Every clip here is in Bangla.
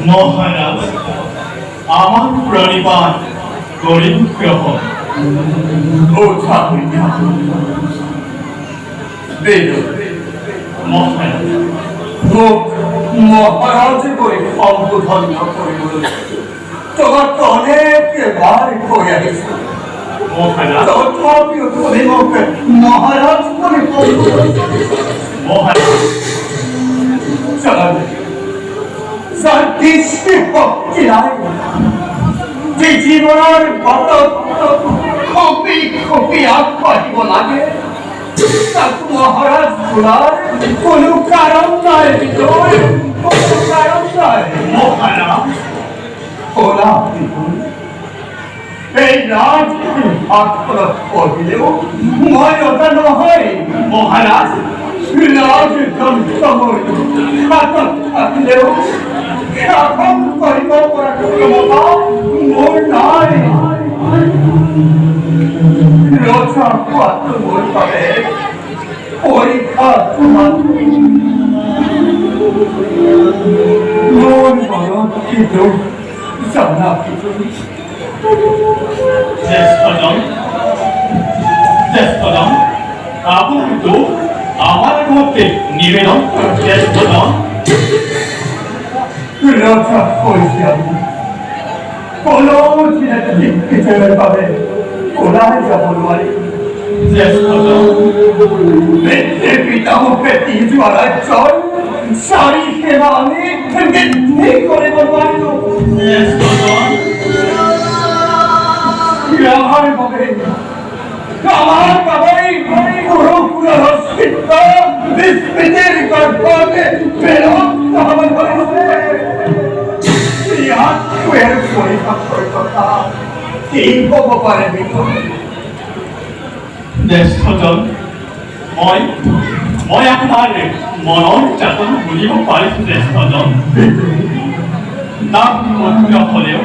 মহারাজ, আমার প্রণিপাত করিন গ্রহণ। মহারাজ, মহারাজ করে সম্বোধন্য করিল, তোমার তো অনেকবার করে আসছে। মহারাজ, তথাপিও তুমি মহারাজ করে মহারাজ, যার দৃষ্টি ভক্তি নাই, যে জীবনের কত খপি খপি আত্মাহিব লাগে, তার মহারাজ গুলার কোন কারণ নাই, কোন কারণ নাই। মহারাজ, ওরা এই রাজ আত্মরত করিলেও ময়তা নয়। মহারাজ, রাজ থাকলেও শাসন করিব ক্ষমতা মোর নাই। রচা পাত্র মোর পাবে পরীক্ষা তোমার মন মরণ কিছু জানা কিছু। জ্যেষ্ঠজন, আপনার তো আমার মধ্যে নিবেদন জ্যেষ্ঠজন। রচা কইছি আমি কোনো ছেলেটা জিজ্ঞেসের পাবে ওরাই যা বলবারে জ্যেষ্ঠজন, মেট্রে পিতামহকে তীর্যওয়ালার চল সারি সেবা আমি বৃদ্ধি করে বলবান্য জ্যেষ্ঠজন, আমার বাবাই পুরোপুরো রক্ষিত বিস্মৃতির গর্ভে বেরোতে হবে বলেছে ইয়ার পরিপক্কের কথা এই ভগবানের ভিতরে জ্যেষ্ঠজন, মই আপোনাৰ মনৰ যাতন বুজিব পাৰিছোঁ জ্যেষ্ঠজন। নাম মধুৰ হ'লেও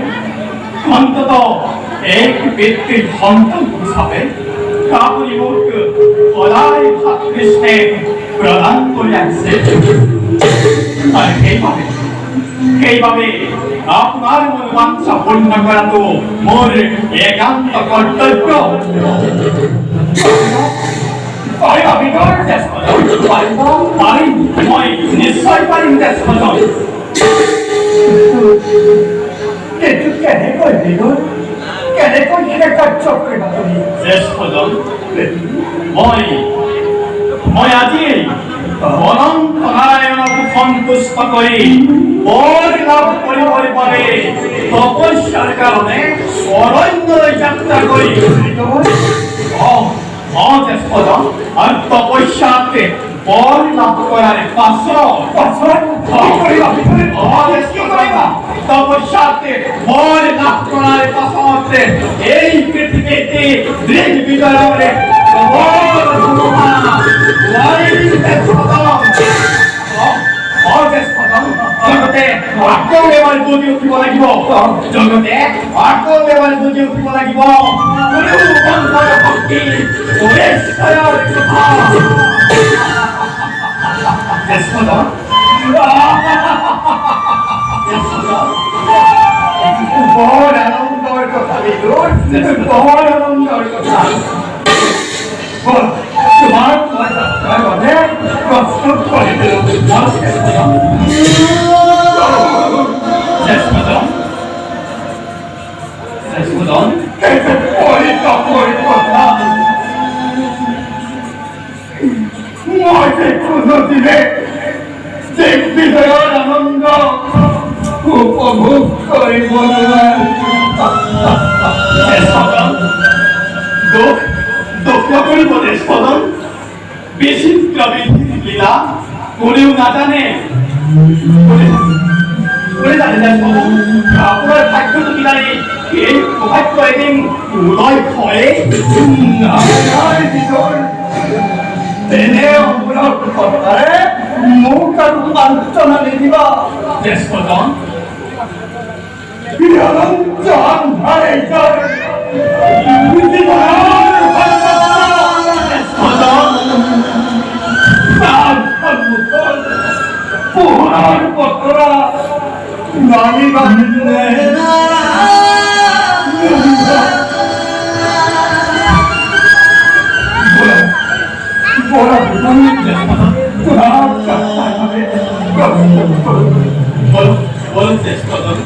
অন্তত এক ব্যক্তিৰ সন্তান হিচাপে আপুনি মোক সদায় ভাতৃষ্ণে প্ৰদান কৰি আহিছে আৰু সেইবাবে আপোনাৰ মনোবাঞ্ছা পূৰ্ণ কৰাটো মোৰ একান্ত কৰ্তব্য। পাৰিম, মই নিশ্চয় পাৰিম জ্যেষ্ঠজন। কিন্তু কেনেকৈ বিনোদ কেনেকৈ সেই কাৰ্য কৰিবা তুমি জ্যেষ্ঠজন, মই আজিয়েই অনন্ত নাৰায়ণক সন্তুষ্ট কৰি বৰ লাভ কৰিবৰ বাবে তপস্যাৰ কাৰণে অৰণ্যলৈ যাত্ৰা কৰি জ্যেষ্ঠজন, আৰু তপস্যাত বৰ লাভ কৰাৰ পাছত তপস্যাত বৰ লাভ কৰাৰ পাছত এই পৃথিৱীতে দেশ বিজয়ৰে জগতে আকৌ এবাৰ বুজি উঠিব লাগিব, জগতে আকৌ এবাৰ বুজি উঠিব লাগিব শক্তি বৰ আনন্দৰ কথা বিদুৰ, বৰ আনন্দৰ কথা। তোমাৰ মই যাত্ৰাৰ বাবে প্ৰস্তুত কৰি দিলোঁ জ্যেষ্ঠজন। মই যে কোনোদিনে দেশ বিজয়ৰ আনন্দ উপভোগ কৰিব দুখ নকৰিব জ্যেষ্ঠজন। বিচিত্ৰ বিধিৰ লীলা কোনেও নাজানে। আপোনাৰ ভাগ্যটো কিনাৰি এই সৌভাগ্য এদিন উদয় হয়। তেনে আপোনাৰ কথাৰে মোক আৰু আলোচনা নিদিবা জ্যেষ্ঠজন। অনন্ত আন্ধাৰে পোহৰৰ বতৰা নামি বান্ধিলে বলুন জ্যেষ্ঠজন।